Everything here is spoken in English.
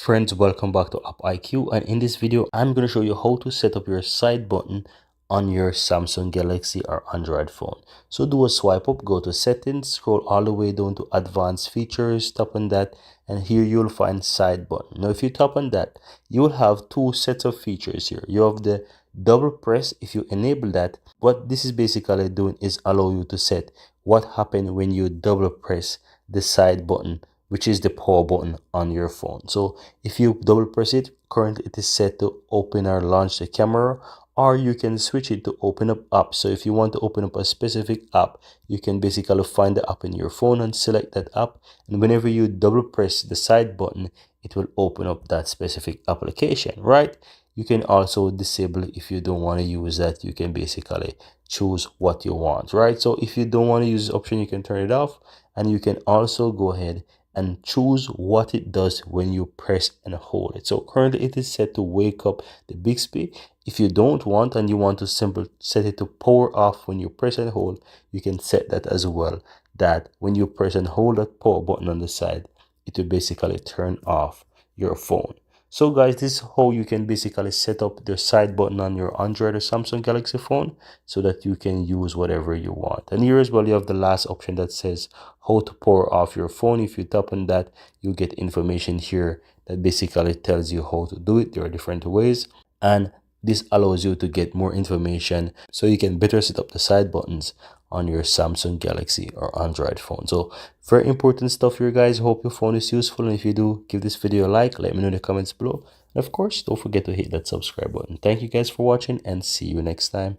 Friends, welcome back to AppIQ, and in this video I'm going to show you how to set up your side button on your Samsung Galaxy or Android phone. So do a swipe up, go to settings, scroll all the way down to advanced features, tap on that, and here you'll find side button. Now if you tap on that, you will have two sets of features here. You have the double press. If you enable that, what this is basically doing is allow you to set what happens when you double press the side button, which is the power button on your phone. So if you double press it, currently it is set to open or launch the camera, or you can switch it to open up apps. So if you want to open up a specific app, you can basically find the app in your phone and select that app, and whenever you double press the side button, it will open up that specific application, right? You can also disable it if you don't want to use that. You can basically choose what you want, right? So if you don't want to use this option, you can turn it off, and you can also go ahead and choose what it does when you press and hold it. So currently it is set to wake up the Bixby. If you don't want and you want to simply set it to power off when you press and hold, you can set that as well, that when you press and hold that power button on the side, it will basically turn off your phone. So guys, this is how you can basically set up the side button on your Android or Samsung Galaxy phone so that you can use whatever you want. And here as well, you have the last option that says how to power off your phone. If you tap on that, you get information here that basically tells you how to do it. There are different ways, and this allows you to get more information so you can better set up the side buttons on your Samsung Galaxy or Android phone. So very important stuff here, guys. Hope you found this useful, and if you do, give this video a like, let me know in the comments below, and of course don't forget to hit that subscribe button. Thank you guys for watching, and see you next time.